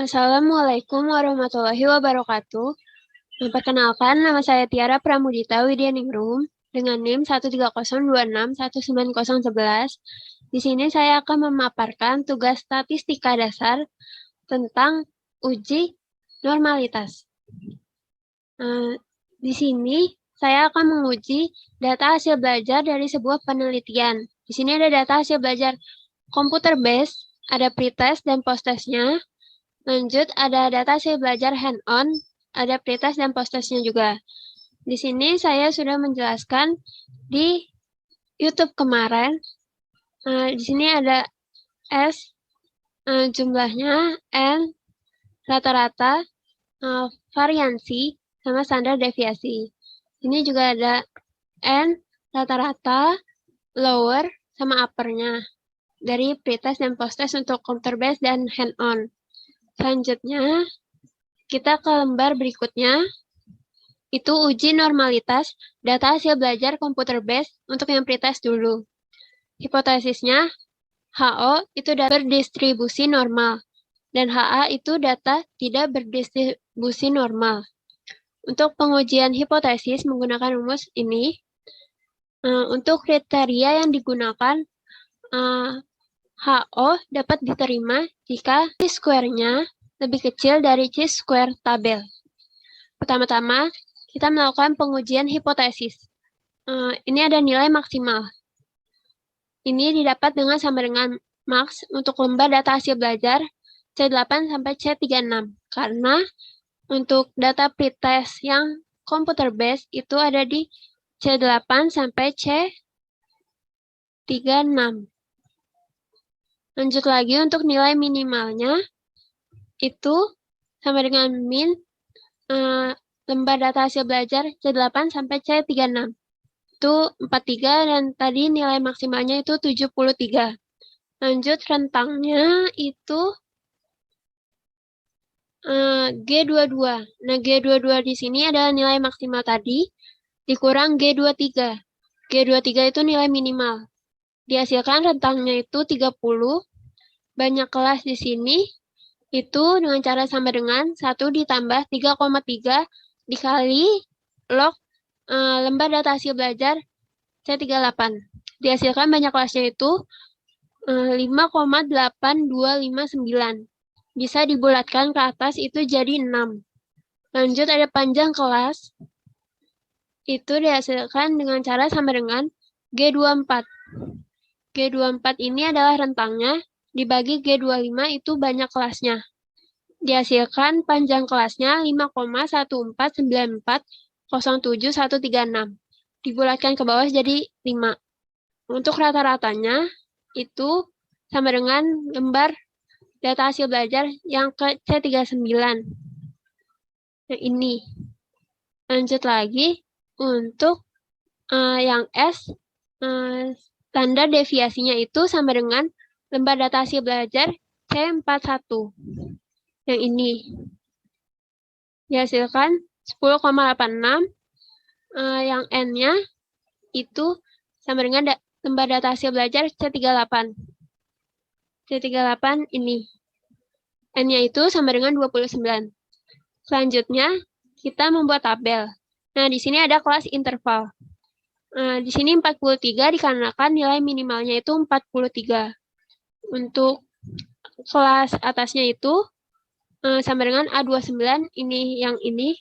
Assalamualaikum warahmatullahi wabarakatuh. Perkenalkan, nama saya Tiara Pramudita Widyaningrum dengan NIM 130261911. Di sini saya akan memaparkan tugas statistika dasar tentang uji normalitas. Di sini saya akan menguji data hasil belajar dari sebuah penelitian. Di sini ada data hasil belajar komputer based, ada pretest dan post-testnya. Lanjut, ada data hasil belajar hand-on, ada pretest dan post-testnya juga. Di sini saya sudah menjelaskan di YouTube kemarin. Di sini ada S, jumlahnya, N, rata-rata, variansi, sama standar deviasi. Ini juga ada N, rata-rata, lower, sama uppernya dari pretest dan post-test untuk computer based dan hand-on. Selanjutnya, kita ke lembar berikutnya, itu uji normalitas data hasil belajar komputer based untuk yang pretest dulu. Hipotesisnya, HO itu data berdistribusi normal, dan HA itu data tidak berdistribusi normal. Untuk pengujian hipotesis menggunakan rumus ini, untuk kriteria yang digunakan, HO dapat diterima jika chi-square-nya lebih kecil dari chi-square tabel. Pertama-tama, kita melakukan pengujian hipotesis. Ini ada nilai maksimal. Ini didapat dengan sama dengan max untuk lembar data hasil belajar C8 sampai C36. Karena untuk data pretest yang computer based itu ada di C8 sampai C36. Lanjut lagi untuk nilai minimalnya, itu sama dengan min lembar data hasil belajar C8 sampai C36. Itu 43 dan tadi nilai maksimalnya itu 73. Lanjut rentangnya itu G22. Nah, G22 di sini adalah nilai maksimal tadi dikurang G23. G23 itu nilai minimal. Dihasilkan rentangnya itu 30. Banyak kelas di sini itu dengan cara sama dengan 1 ditambah 3,3 dikali log lembar data hasil belajar C38. Dihasilkan banyak kelasnya itu 5,8259. Bisa dibulatkan ke atas itu jadi 6. Lanjut ada panjang kelas. Itu dihasilkan dengan cara sama dengan G24. G24 ini adalah rentangnya, dibagi G25 itu banyak kelasnya. Dihasilkan panjang kelasnya 5,149407136. Dibulatkan ke bawah jadi 5. Untuk rata-ratanya itu sama dengan lembar data hasil belajar yang ke C39. Nah, ini. Lanjut lagi untuk yang S, standar deviasinya itu sama dengan lembar data hasil belajar C41. Yang ini. Dihasilkan 10,86. Yang N-nya itu sama dengan lembar data hasil belajar C38. C38 ini. N-nya itu sama dengan 29. Selanjutnya, kita membuat tabel. Nah, di sini ada kelas interval. Di sini 43 dikarenakan nilai minimalnya itu 43. Untuk kelas atasnya itu sama dengan A29, ini yang ini.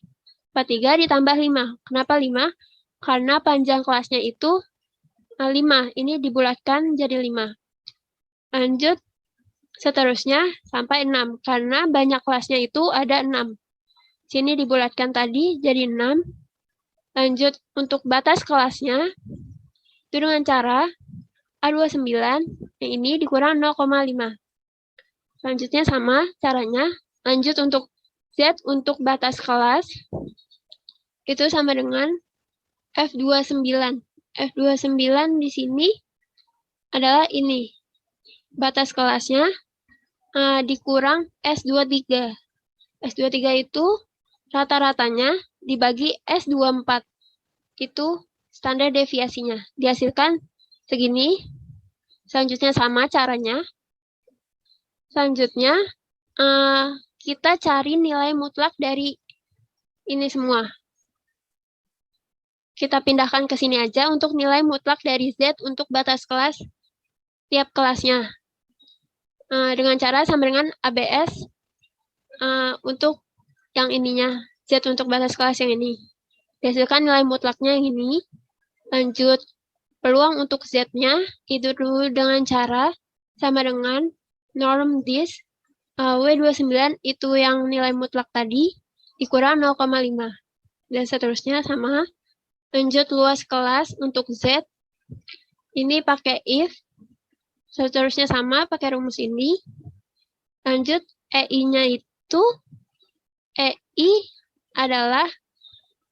43 ditambah 5. Kenapa 5? Karena panjang kelasnya itu 5. Ini dibulatkan jadi 5. Lanjut, seterusnya sampai 6. Karena banyak kelasnya itu ada 6. Sini dibulatkan tadi jadi 6. Lanjut, untuk batas kelasnya, itu dengan cara A29, yang ini dikurang 0,5. Selanjutnya sama caranya. Lanjut untuk Z untuk batas kelas, itu sama dengan F29. F29 di sini adalah ini. Batas kelasnya dikurang S23. S23 itu rata-ratanya dibagi S24. Itu standar deviasinya. Dihasilkan segini. Selanjutnya sama caranya. Selanjutnya kita cari nilai mutlak dari ini semua. Kita pindahkan ke sini aja untuk nilai mutlak dari Z untuk batas kelas tiap kelasnya. Dengan cara sama dengan ABS untuk yang ininya, Z untuk batas kelas yang ini. Dihasilkan nilai mutlaknya yang ini. Lanjut, peluang untuk Z-nya itu dulu dengan cara sama dengan norm this W29 itu yang nilai mutlak tadi dikurang 0,5. Dan seterusnya sama. Lanjut, luas kelas untuk Z. Ini pakai if. Seterusnya sama, pakai rumus ini. Lanjut, EI-nya itu, EI adalah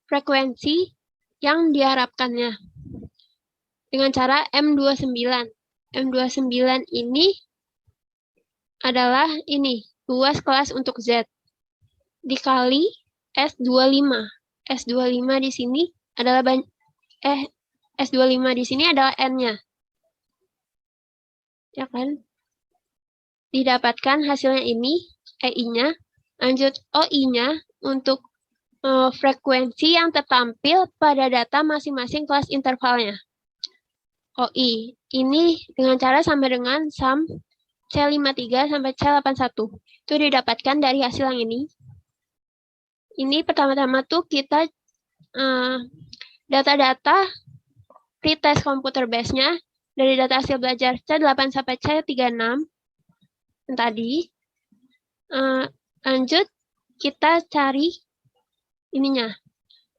frekuensi yang diharapkannya. Dengan cara M29. M29 ini adalah ini, luas kelas untuk Z. Dikali S25. S25 di sini adalah S25 di sini adalah N-nya. Ya kan? Didapatkan hasilnya ini, EI-nya. Lanjut, OI-nya untuk frekuensi yang tertampil pada data masing-masing kelas intervalnya. OI, ini dengan cara sama dengan sum C53 sampai C81. Itu didapatkan dari hasil yang ini. Ini pertama-tama tuh kita data-data pretest komputer base-nya dari data hasil belajar C8 sampai C36 yang tadi. Lanjut, kita cari ininya.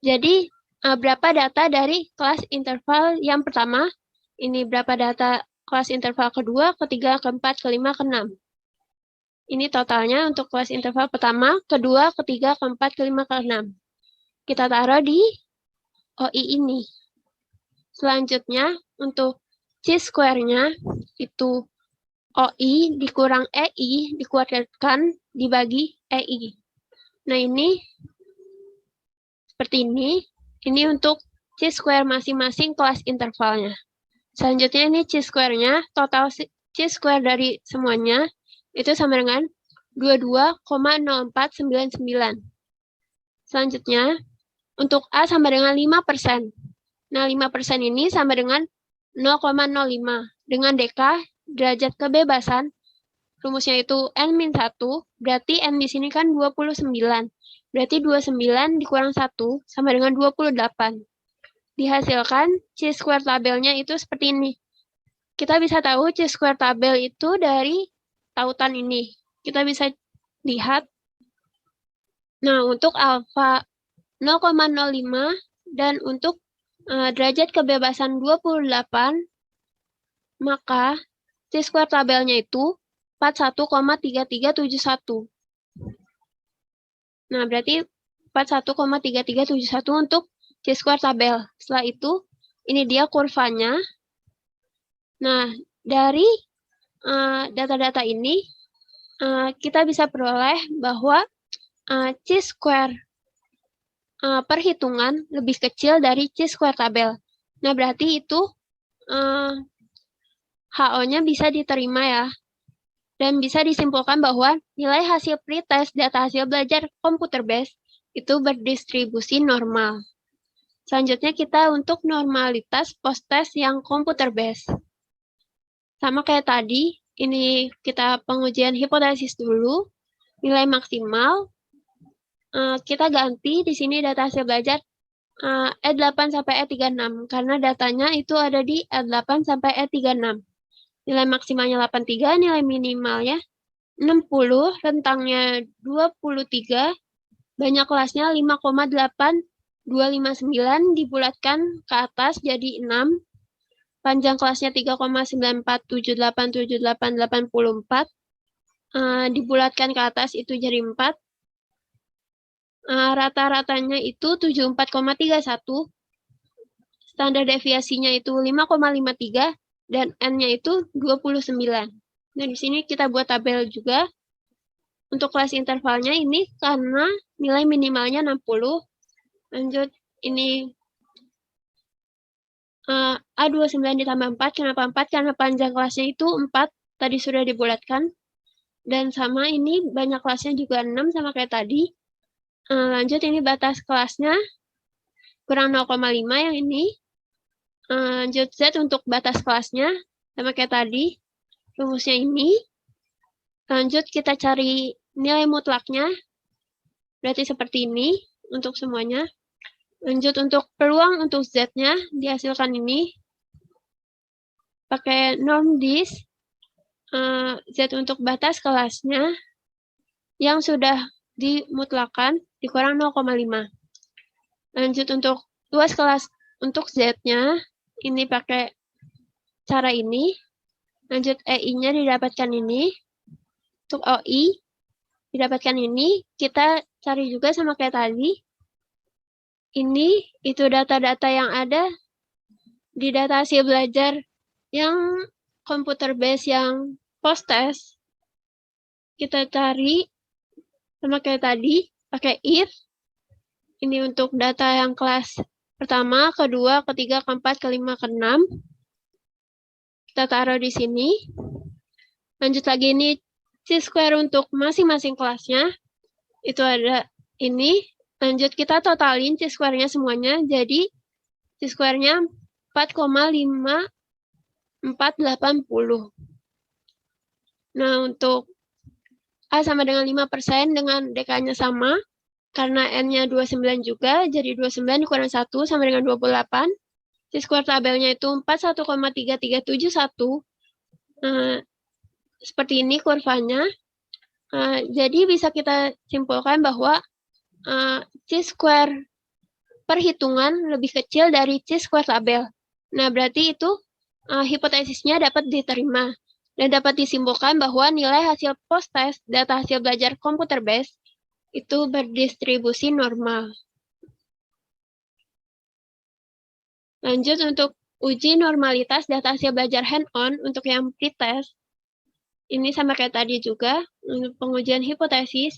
Jadi, berapa data dari kelas interval yang pertama, ini berapa data kelas interval kedua, ketiga, keempat, kelima, keenam. Ini totalnya untuk kelas interval pertama, kedua, ketiga, keempat, kelima, keenam. Kita taruh di OI ini. Selanjutnya, untuk C-square-nya, itu OI dikurang EI, dikuatkan dibagi EI. Nah, ini seperti ini. Ini untuk C-square masing-masing kelas intervalnya. Selanjutnya ini C-square-nya, total C-square dari semuanya, itu sama dengan 22,0499. Selanjutnya, untuk A sama dengan 5%. Nah, 5% ini sama dengan 0,05. Dengan DK, derajat kebebasan, rumusnya itu N-1, berarti N di sini kan 29. Berarti 29 dikurang 1 sama dengan 28. Dihasilkan C-square tabelnya itu seperti ini. Kita bisa tahu C-square tabel itu dari tautan ini. Kita bisa lihat. Nah, untuk alfa 0,05 dan untuk derajat kebebasan 28, maka C-square tabelnya itu 41,3371. Nah, berarti 41,3371 untuk C-square tabel. Setelah itu, ini dia kurvanya. Nah, dari data-data ini, kita bisa peroleh bahwa C-square perhitungan lebih kecil dari C-square tabel. Nah, berarti itu HO-nya bisa diterima ya. Dan bisa disimpulkan bahwa nilai hasil pretest data hasil belajar komputer base itu berdistribusi normal. Selanjutnya kita untuk normalitas post-test yang komputer base. Sama kayak tadi, ini kita pengujian hipotesis dulu. Nilai maksimal, kita ganti di sini data hasil belajar E8 sampai E36, karena datanya itu ada di E8 sampai E36. Nilai maksimalnya 83, nilai minimalnya 60, rentangnya 23, banyak kelasnya 5,8259, dibulatkan ke atas jadi 6, panjang kelasnya 3,947878884, dibulatkan ke atas itu jadi 4, rata-ratanya itu 74,31, standar deviasinya itu 5,53, dan N-nya itu 29. Nah, di sini kita buat tabel juga. Untuk kelas intervalnya ini karena nilai minimalnya 60. Lanjut, ini A29 ditambah 4. Kenapa 4? Karena panjang kelasnya itu 4. Tadi sudah dibulatkan. Dan sama ini banyak kelasnya juga 6 sama kayak tadi. Lanjut ini batas kelasnya kurang 0,5 yang ini. Lanjut Z untuk batas kelasnya sama kayak tadi. Rumusnya ini. Lanjut kita cari nilai mutlaknya. Berarti seperti ini untuk semuanya. Lanjut untuk peluang untuk Z-nya dihasilkan ini. Pakai norm dis. Z untuk batas kelasnya yang sudah dimutlakan dikurang 0,5. Lanjut untuk luas kelas untuk Z-nya, ini pakai cara ini. Lanjut EI-nya didapatkan ini. Untuk OI, didapatkan ini. Kita cari juga sama kayak tadi. Ini, itu data-data yang ada di data hasil belajar yang computer base yang post-test. Kita cari sama kayak tadi, pakai if. Ini untuk data yang kelas pertama, kedua, ketiga, keempat, kelima, keenam. Kita taruh di sini. Lanjut lagi ini chi-square untuk masing-masing kelasnya. Itu ada ini. Lanjut kita totalin chi-square-nya semuanya. Jadi chi-square-nya 4,5480. Nah, untuk A sama dengan 5% dengan DK-nya sama. Karena N-nya 29 juga, jadi 29 dikurang 1 sama dengan 28. Chi-square tabelnya itu 41,3371. Seperti ini kurvanya. Jadi bisa kita simpulkan bahwa chi-square perhitungan lebih kecil dari chi-square tabel. Nah, berarti itu hipotesisnya dapat diterima. Dan dapat disimpulkan bahwa nilai hasil post-test data hasil belajar computer base itu berdistribusi normal. Lanjut untuk uji normalitas data hasil belajar hand-on untuk yang pretest. Ini sama kayak tadi juga, untuk pengujian hipotesis.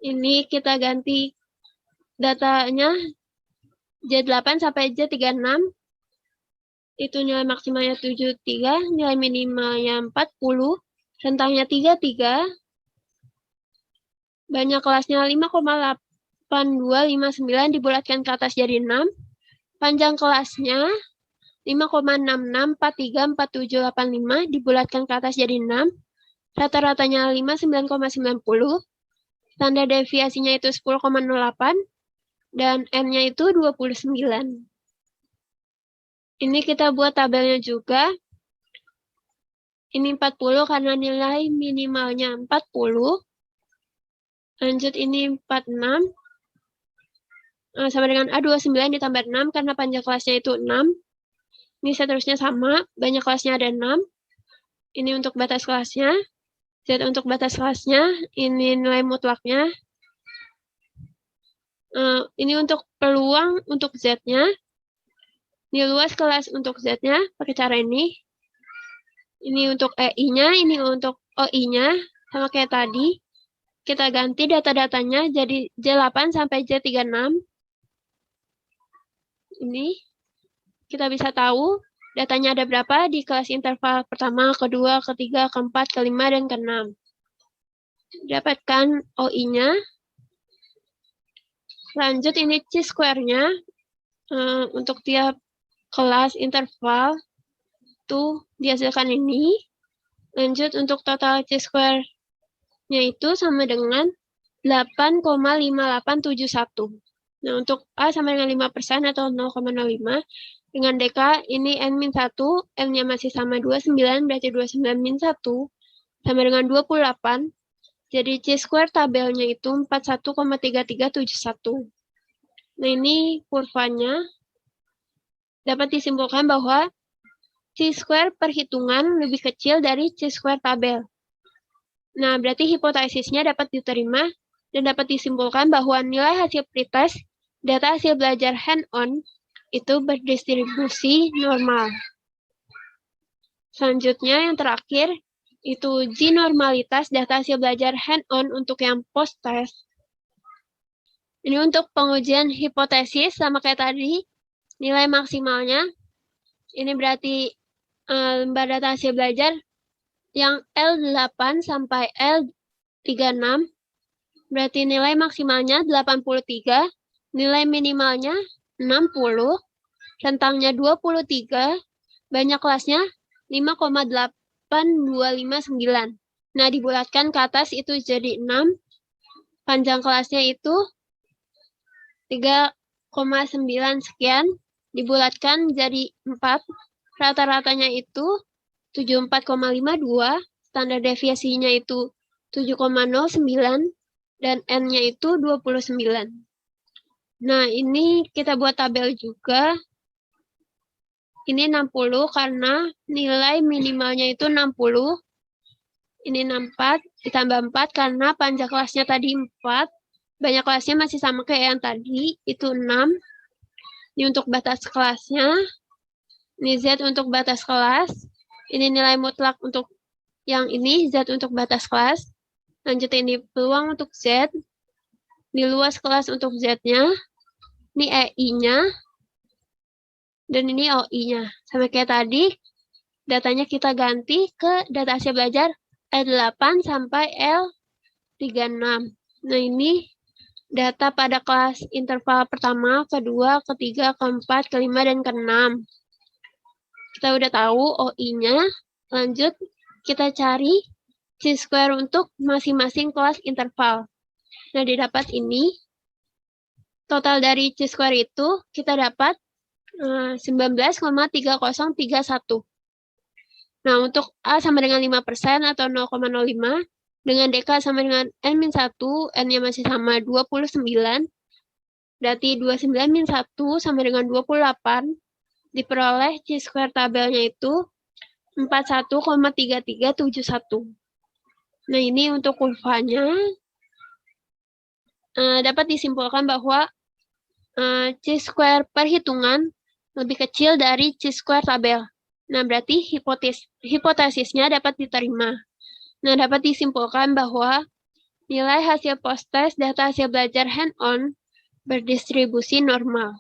Ini kita ganti datanya J8 sampai J36. Itu nilai maksimalnya 73, nilai minimalnya 40, rentangnya 33. Banyak kelasnya 5,8259 dibulatkan ke atas jadi 6. Panjang kelasnya 5,66434785 dibulatkan ke atas jadi 6. Rata-ratanya 59,90. Standar deviasinya itu 10,08. Dan N-nya itu 29. Ini kita buat tabelnya juga. Ini 40 karena nilai minimalnya 40. Lanjut ini 46. Sama dengan A29 ditambah 6 karena panjang kelasnya itu 6. Ini seterusnya sama, banyak kelasnya ada 6. Ini untuk batas kelasnya. Z untuk batas kelasnya, ini nilai mutlaknya. Ini untuk peluang untuk Z-nya. Ini luas kelas untuk Z-nya pakai cara ini. Ini untuk EI-nya, ini untuk OI-nya. Sama kayak tadi. Kita ganti data-datanya jadi J8 sampai J36. Ini. Kita bisa tahu datanya ada berapa di kelas interval pertama, kedua, ketiga, keempat, kelima, dan keenam. Dapatkan OI-nya. Lanjut ini chi-square-nya. Untuk tiap kelas interval itu dihasilkan ini. Lanjut untuk total chi-square-nya itu sama dengan 8,5871. Nah, untuk A sama dengan 5% atau 0,05. Dengan DK, ini N-1, N-nya masih sama 29, berarti 29-1, sama dengan 28. Jadi chi-square tabelnya itu 41,3371. Nah, ini kurvanya. Dapat disimpulkan bahwa chi-square perhitungan lebih kecil dari chi-square tabel. Nah, berarti hipotesisnya dapat diterima dan dapat disimpulkan bahwa nilai hasil pretest data hasil belajar hand-on itu berdistribusi normal. Selanjutnya yang terakhir itu uji normalitas data hasil belajar hand-on untuk yang post-test. Ini untuk pengujian hipotesis sama kayak tadi. Nilai maksimalnya, ini berarti lembar data hasil belajar yang L8 sampai L36, berarti nilai maksimalnya 83, nilai minimalnya 60, rentangnya 23, banyak kelasnya 5,8259. Nah, dibulatkan ke atas itu jadi 6, panjang kelasnya itu 3,9 sekian, dibulatkan jadi 4, rata-ratanya itu 74,52, standar deviasinya itu 7,09, dan N-nya itu 29. Nah, ini kita buat tabel juga. Ini 60 karena nilai minimalnya itu 60. Ini 64, ditambah 4 karena panjang kelasnya tadi 4. Banyak kelasnya masih sama kayak yang tadi, itu 6. Ini untuk batas kelasnya. Ini Z untuk batas kelas. Ini nilai mutlak untuk yang ini, Z untuk batas kelas. Lanjut ini peluang untuk Z. Ini luas kelas untuk Z-nya. Ini EI-nya. Dan ini OI-nya. Sama kayak tadi, datanya kita ganti ke data hasil belajar L8 sampai L36. Nah, ini data pada kelas interval pertama, kedua, ketiga, keempat, kelima, dan keenam. Kita udah tahu OI-nya. Lanjut, kita cari chi-square untuk masing-masing kelas interval. Nah, didapat ini. Total dari chi-square itu kita dapat 19,3031. Nah, untuk A sama dengan 5% atau 0,05, dengan DK sama dengan N-1, N-nya masih sama 29, berarti 29-1 sama dengan 28, diperoleh chi-square tabelnya itu 41,3371. Nah, ini untuk kurvanya. Dapat disimpulkan bahwa chi-square perhitungan lebih kecil dari chi-square tabel. Nah, berarti hipotesisnya dapat diterima. Nah, dapat disimpulkan bahwa nilai hasil post-test data hasil belajar hand-on berdistribusi normal.